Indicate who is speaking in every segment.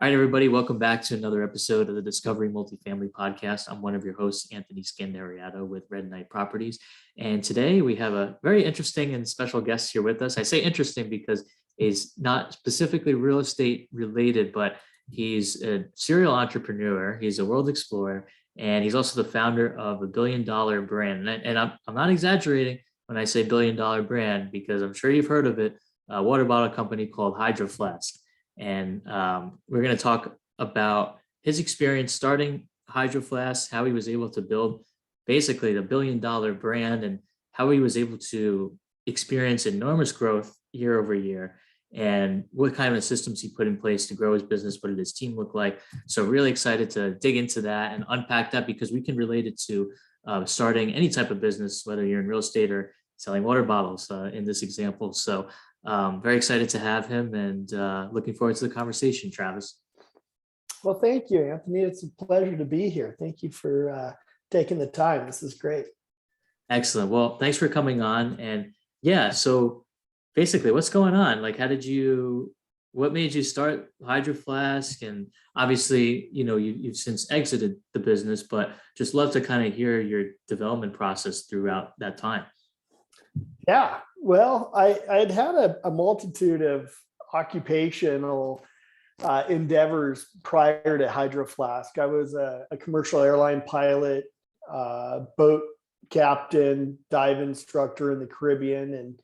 Speaker 1: All right, everybody, welcome back to another episode of the Discovering Multifamily Podcast. I'm one of your hosts, Anthony Scandariato with Red Knight Properties. And today we have a very interesting and special guest here with us. I say interesting because he's not specifically real estate related, but he's a serial entrepreneur. He's a world explorer, and he's also the founder of a billion-dollar brand. And I'm not exaggerating when I say billion-dollar brand, because I'm sure you've heard of it, a water bottle company called Hydro Flask. And we're going to talk about his experience starting Hydro Flask, how he was able to build basically the billion-dollar brand, and how he was able to experience enormous growth year over year, and what kind of systems he put in place to grow his business. What did his team look like? So really excited to dig into that and unpack that, because we can relate it to starting any type of business, whether you're in real estate or selling water bottles in this example. So very excited to have him, and looking forward to the conversation, Travis.
Speaker 2: Well, thank you, Anthony. It's a pleasure to be here. Thank you for taking the time. This is great.
Speaker 1: Excellent. Well, thanks for coming on. And yeah, so basically what's going on? Like, what made you start Hydro Flask? And obviously, you've since exited the business, but just love to kind of hear your development process throughout that time.
Speaker 2: Yeah, well, I'd had a multitude of occupational endeavors prior to Hydro Flask. I was a commercial airline pilot, boat captain, dive instructor in the Caribbean,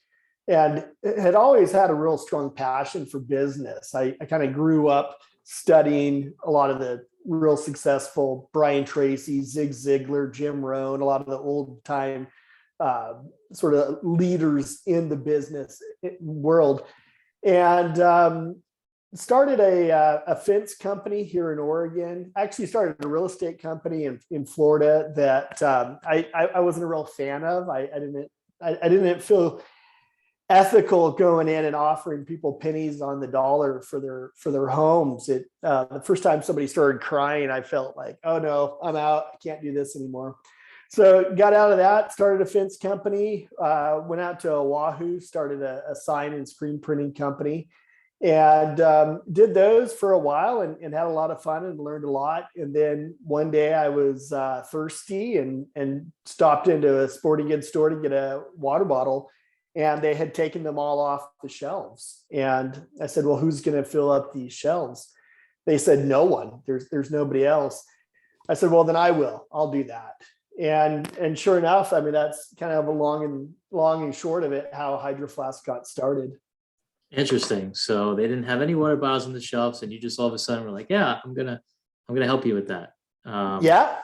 Speaker 2: and had always had a real strong passion for business. I kind of grew up studying a lot of the real successful Brian Tracy, Zig Ziglar, Jim Rohn, a lot of the old time sort of leaders in the business world, and started a fence company here in Oregon. Actually started a real estate company in Florida that I wasn't a real fan of. I didn't feel ethical going in and offering people pennies on the dollar for their homes. The first time somebody started crying, I felt like, oh no, I'm out. I can't do this anymore. So got out of that, started a fence company, went out to Oahu, started a sign and screen printing company, and did those for a while and had a lot of fun and learned a lot. And then one day I was thirsty and stopped into a sporting goods store to get a water bottle, and they had taken them all off the shelves. And I said, well, who's going to fill up these shelves? They said, no one. There's nobody else. I said, well, then I will. I'll do that. And sure enough, I mean, that's kind of a long and short of it, how Hydro Flask got started.
Speaker 1: Interesting. So they didn't have any water bottles on the shelves, and you just all of a sudden were like, yeah, I'm gonna help you with that.
Speaker 2: Yeah.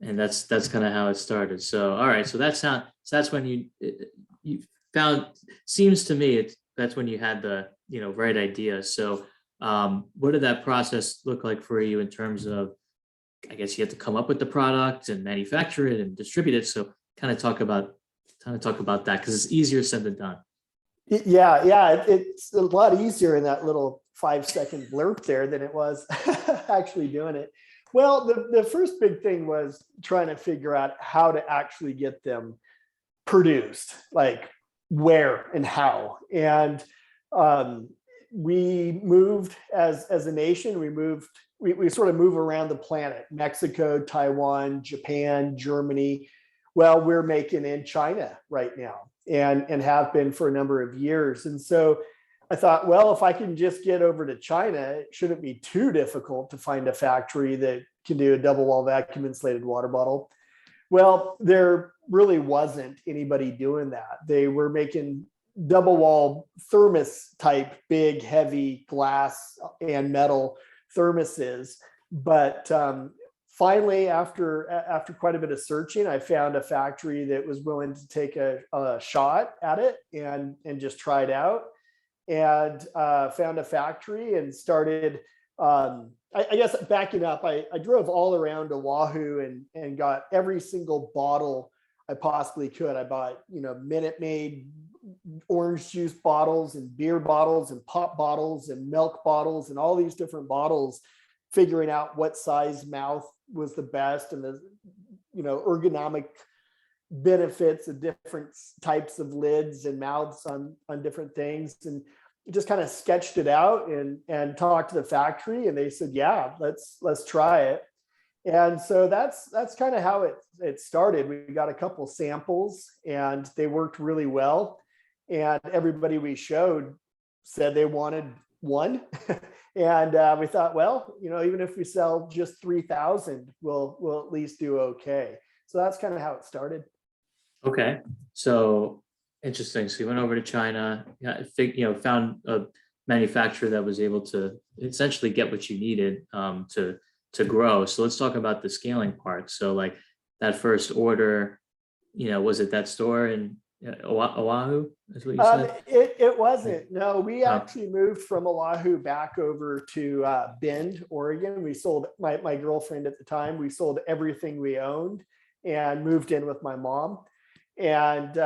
Speaker 1: And that's kind of how it started. So all right, so that's when you found, seems to me that's when you had the right idea. So what did that process look like for you in terms of, I guess you have to come up with the product and manufacture it and distribute it. So kind of talk about that, because it's easier said than done.
Speaker 2: Yeah. It's a lot easier in that little 5-second blurb there than it was actually doing it. Well, the first big thing was trying to figure out how to actually get them produced, like where and how. And we moved as a nation. We sort of move around the planet: Mexico, Taiwan, Japan, Germany. Well, we're making in China right now, and have been for a number of years. And so I thought, well, if I can just get over to China, it shouldn't be too difficult to find a factory that can do a double wall vacuum insulated water bottle. Well, there really wasn't anybody doing that. They were making double wall thermos type, big, heavy glass and metal thermoses. But finally, after quite a bit of searching, I found a factory that was willing to take a shot at it and just try it out, and found a factory and started. I guess backing up, I drove all around Oahu and got every single bottle I possibly could. I bought, Minute Maid orange juice bottles and beer bottles and pop bottles and milk bottles and all these different bottles, figuring out what size mouth was the best, and the ergonomic benefits of different types of lids and mouths on different things. And just kind of sketched it out and talked to the factory, and they said, yeah, let's try it. And so that's kind of how it started. We got a couple samples and they worked really well. And everybody we showed said they wanted one. And we thought, well, even if we sell just 3,000, we'll at least do okay. So that's kind of how it started.
Speaker 1: Okay. So interesting. So you went over to China, found a manufacturer that was able to essentially get what you needed to grow. So let's talk about the scaling part. So like that first order, was it that store in Oahu? Is what you said?
Speaker 2: It wasn't. No, we actually moved from Oahu back over to Bend, Oregon. We sold my girlfriend at the time. We sold everything we owned and moved in with my mom. And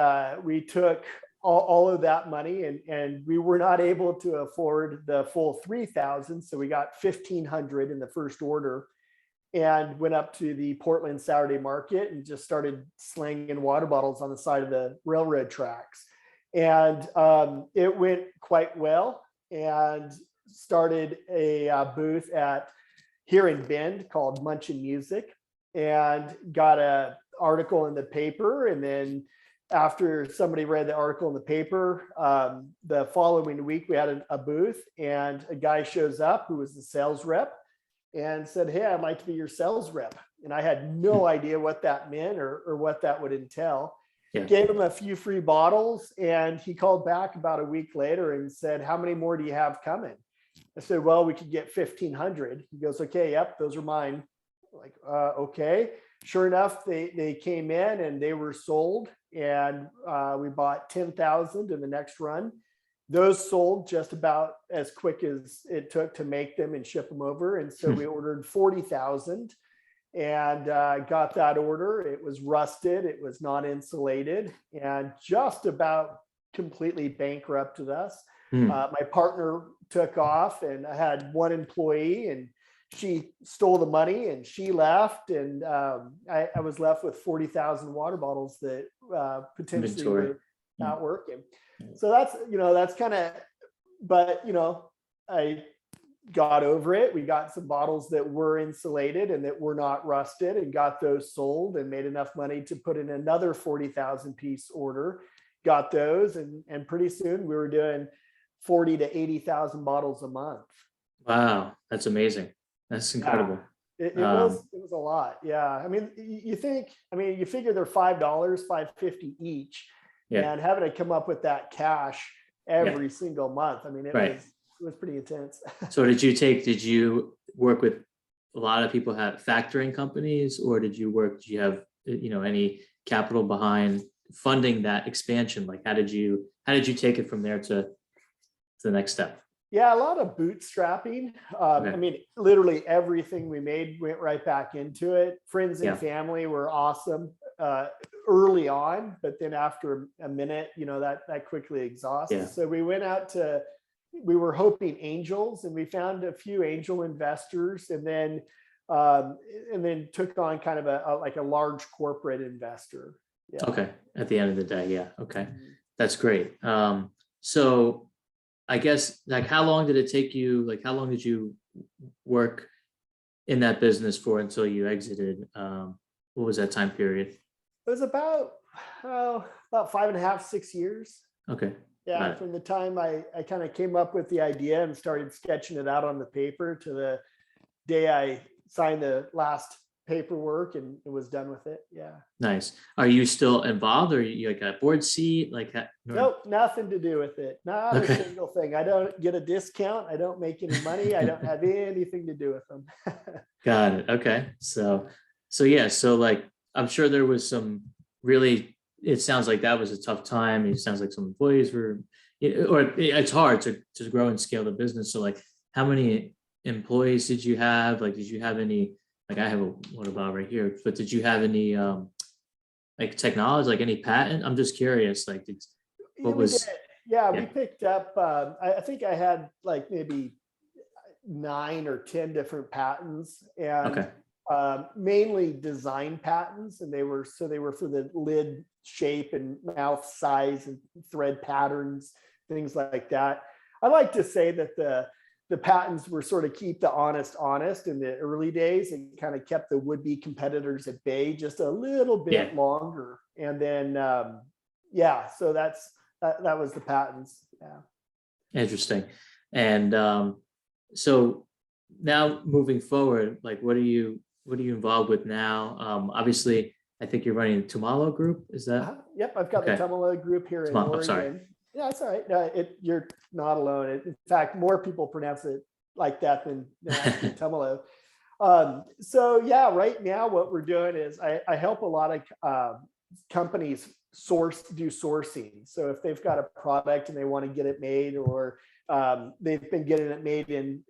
Speaker 2: we took all of that money, and we were not able to afford the full 3,000. So we got 1,500 in the first order and went up to the Portland Saturday market and just started slinging water bottles on the side of the railroad tracks. And it went quite well, and started a booth here in Bend called Munchin Music, and got a article in the paper. And then after somebody read the article in the paper, the following week we had a booth, and a guy shows up who was the sales rep and said, hey, I'd like to be your sales rep. And I had no idea what that meant or what that would entail.
Speaker 1: Yeah.
Speaker 2: Gave him a few free bottles, and he called back about a week later and said, how many more do you have coming? I said, well, we could get 1,500. He goes, okay, yep, those are mine. Like, okay. Sure enough, they came in and they were sold, and we bought 10,000 in the next run. Those sold just about as quick as it took to make them and ship them over. And so we ordered 40,000 and got that order. It was rusted, it was not insulated, and just about completely bankrupted us. My partner took off, and I had one employee, and she stole the money and she left, and I was left with 40,000 water bottles that potentially were not working. So that's kind of, but I got over it. We got some bottles that were insulated and that were not rusted, and got those sold, and made enough money to put in another 40,000 piece order. Got those, and pretty soon we were doing 40 to 80,000 bottles a month.
Speaker 1: Wow, that's amazing. That's incredible.
Speaker 2: Yeah. It was a lot. Yeah. I mean, you figure they're $5, $5.50 each, and having to come up with that cash every single month. I mean, it was pretty intense.
Speaker 1: So did you work with a lot of people have factoring companies, or did you have, any capital behind funding that expansion? Like, how did you take it from there to the next step?
Speaker 2: Yeah, a lot of bootstrapping. I mean, literally everything we made went right back into it. Friends and family were awesome early on, but then after a minute, that quickly exhausts. Yeah. So we went out we were hoping angels, and we found a few angel investors, and then took on kind of a large corporate investor. Yeah.
Speaker 1: Okay. At the end of the day. Yeah. Okay. That's great. So I guess, like, how long did it take you? Like, how long did you work in that business for until you exited? What was that time period?
Speaker 2: It was about 5.5, 6 years.
Speaker 1: Okay.
Speaker 2: Yeah. From the time I kind of came up with the idea and started sketching it out on the paper to the day I signed the last paperwork and it was done with it. Yeah.
Speaker 1: Nice. Are you still involved, or you like a board seat? Like that?
Speaker 2: Nope, nothing to do with it. Not a single thing. I don't get a discount. I don't make any money. I don't have anything to do with them.
Speaker 1: Got it. Okay. So like, I'm sure there was some really, it sounds like that was a tough time. It sounds like some employees were, or it's hard to grow and scale the business. So like, how many employees did you have? Like, did you have any, like, I have a water bottle right here, but did you have any like technology, like any patent? I'm just curious, like,
Speaker 2: we picked up, I think I had like maybe 9 or 10 different patents, and mainly design patents. And they were for the lid shape and mouth size and thread patterns, things like that. I like to say that the patents were sort of keep the honest in the early days, and kind of kept the would-be competitors at bay just a little bit longer. And then, so that was the patents. Yeah.
Speaker 1: Interesting. And so now moving forward, like what are you involved with now? Obviously, I think you're running the Tumalo Group. Is that?
Speaker 2: Yep, I've got the Tumalo Group here in Oregon.
Speaker 1: Sorry.
Speaker 2: Yeah, it's all right. You're not alone. In fact, more people pronounce it like that than actually Tumalo. So yeah, right now what we're doing is I help a lot of companies do sourcing. So if they've got a product and they want to get it made, or they've been getting it made in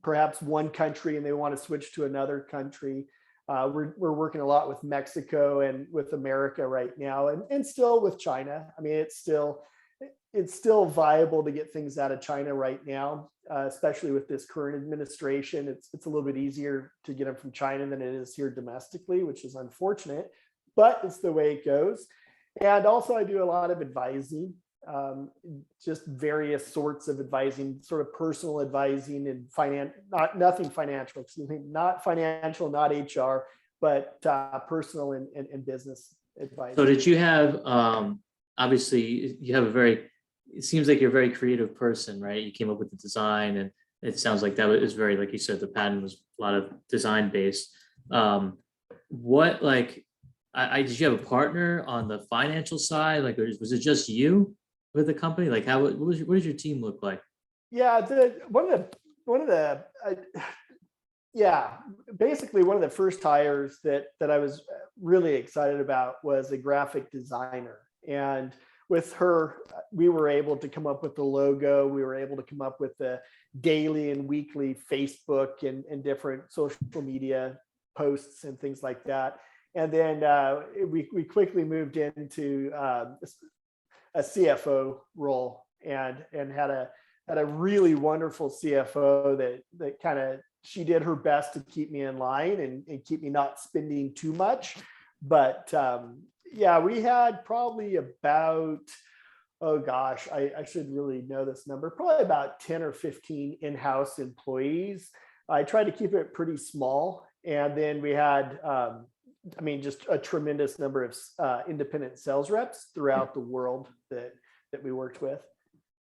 Speaker 2: perhaps one country and they want to switch to another country. We're working a lot with Mexico and with America right now, and still with China. I mean, it's still viable to get things out of China right now, especially with this current administration. It's a little bit easier to get them from China than it is here domestically, which is unfortunate, but it's the way it goes. And also I do a lot of advising, just various sorts of advising, sort of personal advising and nothing financial, not financial, not HR, but personal and business advice.
Speaker 1: So did you have, obviously you have it seems like you're a very creative person, right? You came up with the design, and it sounds like that was very, like you said, the patent was a lot of design based. Did you have a partner on the financial side? Like, was it just you with the company? Like, what does your team look like?
Speaker 2: Yeah, basically one of the first hires that I was really excited about was a graphic designer. And with her, we were able to come up with the logo. We were able to come up with the daily and weekly Facebook and different social media posts and things like that. And then we quickly moved into a CFO role, and had a really wonderful CFO that kind of, she did her best to keep me in line and keep me not spending too much. But we had probably about, I should really know this number, probably about 10 or 15 in-house employees. I tried to keep it pretty small. And then we had, just a tremendous number of independent sales reps throughout the world that we worked with.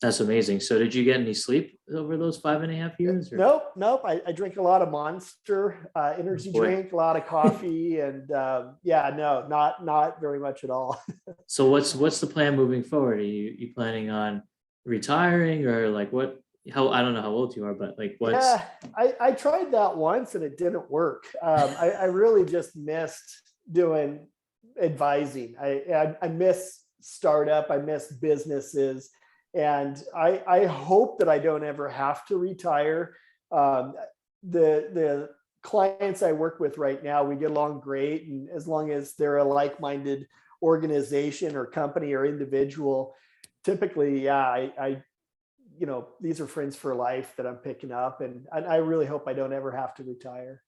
Speaker 1: That's amazing. So did you get any sleep over those 5.5 years? Or?
Speaker 2: Nope. I drink a lot of Monster energy drink, a lot of coffee, and not very much at all.
Speaker 1: So what's the plan moving forward? Are you planning on retiring, or like what? I don't know how old you are, but like what's?
Speaker 2: Yeah, I tried that once and it didn't work. I really just missed doing advising. I miss startup. I miss businesses. And I hope that I don't ever have to retire. The clients I work with right now, we get along great. And as long as they're a like-minded organization or company or individual, typically, these are friends for life that I'm picking up. And I really hope I don't ever have to retire.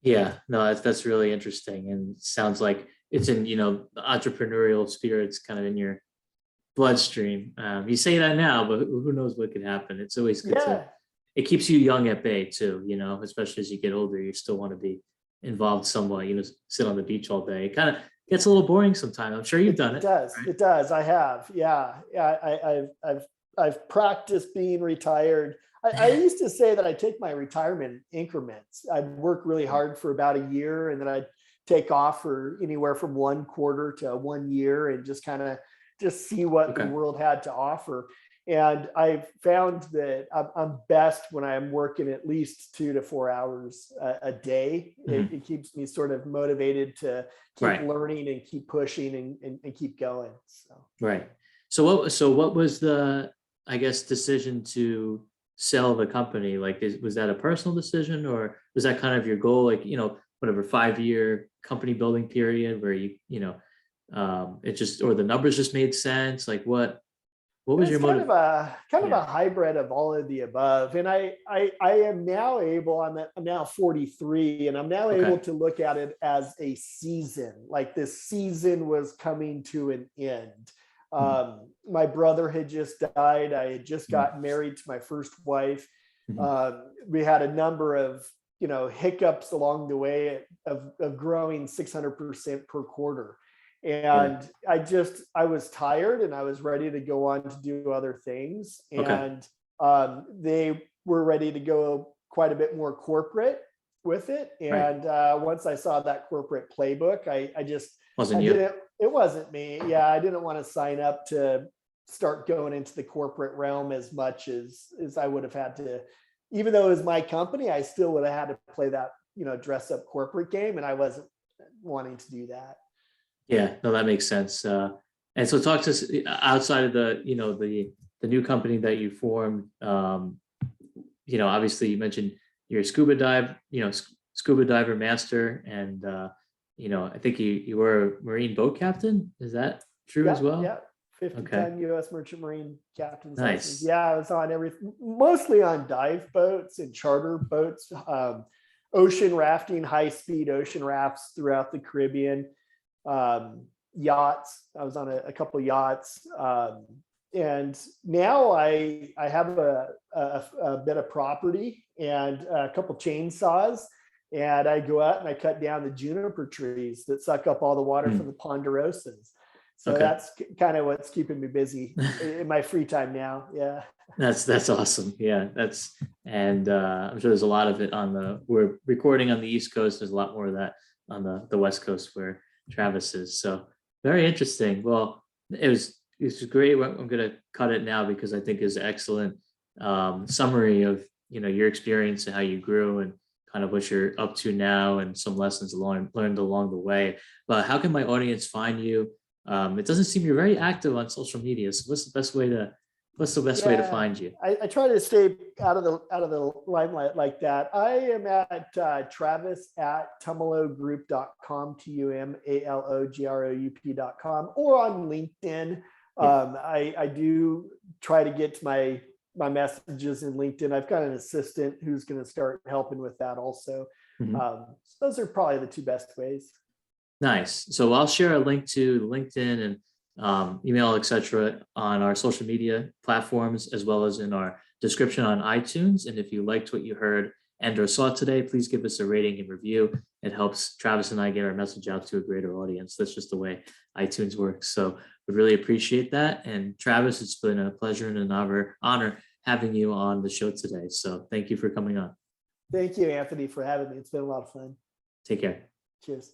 Speaker 1: Yeah, no, that's really interesting. And it sounds like it's in, the entrepreneurial spirit's kind of in your bloodstream. You say that now, but who knows what could happen. It's always good it keeps you young at bay too, especially as you get older. You still want to be involved somewhat, sit on the beach all day. It kind of gets a little boring sometimes. I'm sure you've done it.
Speaker 2: It does. Right? It does. I have. Yeah. I've practiced being retired. I used to say that I take my retirement increments. I'd work really hard for about a year, and then I'd take off for anywhere from 1 quarter to 1 year, and just kind of see what the world had to offer. And I've found that I'm best when I'm working at least 2 to 4 hours a day. Mm-hmm. It keeps me sort of motivated to keep learning and keep pushing and keep going. So.
Speaker 1: Right. So what was the, decision to sell the company? Like, was that a personal decision, or was that kind of your goal? Like, whatever 5-year company building period where it just, or the numbers just made sense? Like what was your motive?
Speaker 2: Kind of a hybrid of all of the above. And I am now able, I'm now 43, and I'm now able to look at it as a season. Like this season was coming to an end. my brother had just died. I had just gotten married to my first wife. We had a number of, hiccups along the way of growing 600% per quarter. And I was tired and I was ready to go on to do other things. And they were ready to go quite a bit more corporate with it. And once I saw that corporate playbook, it wasn't me. Yeah. I didn't want to sign up to start going into the corporate realm as much as I would have had to, even though it was my company, I still would have had to play that, dress up corporate game. And I wasn't wanting to do that.
Speaker 1: Yeah, no, that makes sense. And so talk to us outside of the new company that you formed. Obviously you mentioned you're a scuba diver master, and I think you were a Marine boat captain. Is that true as well?
Speaker 2: Yeah. 50-ton U.S. Merchant Marine captain's license.
Speaker 1: Nice.
Speaker 2: Yeah, I was on mostly on dive boats and charter boats, ocean rafting, high-speed ocean rafts throughout the Caribbean, yachts. I was on a couple of yachts, and now I have a bit of property and a couple chainsaws, and I go out and I cut down the juniper trees that suck up all the water from the ponderosas. So that's kind of what's keeping me busy in my free time now. Yeah.
Speaker 1: That's awesome. Yeah. I'm sure there's a lot of it we're recording on the East Coast. There's a lot more of that on the West Coast where Travis is. So very interesting. Well, it was great. I'm going to cut it now because I think is an excellent summary of, your experience and how you grew and kind of what you're up to now and some lessons learned along the way. But how can my audience find you? It doesn't seem you're very active on social media. So what's the best way to find you?
Speaker 2: I try to stay out of the limelight like that. I am at Travis at tumalogroup.com, tumalogroup.com, or on LinkedIn. I do try to get to my messages in LinkedIn. I've got an assistant who's going to start helping with that also. So those are probably the two best ways.
Speaker 1: Nice. So I'll share a link to LinkedIn and email, etc., on our social media platforms, as well as in our description on iTunes. And if you liked what you heard and/or saw today, please give us a rating and review. It helps Travis and I get our message out to a greater audience. That's just the way iTunes works. So we really appreciate that. And Travis, it's been a pleasure and an honor having you on the show today. So thank you for coming on.
Speaker 2: Thank you, Anthony, for having me. It's been a lot of fun.
Speaker 1: Take care.
Speaker 2: Cheers.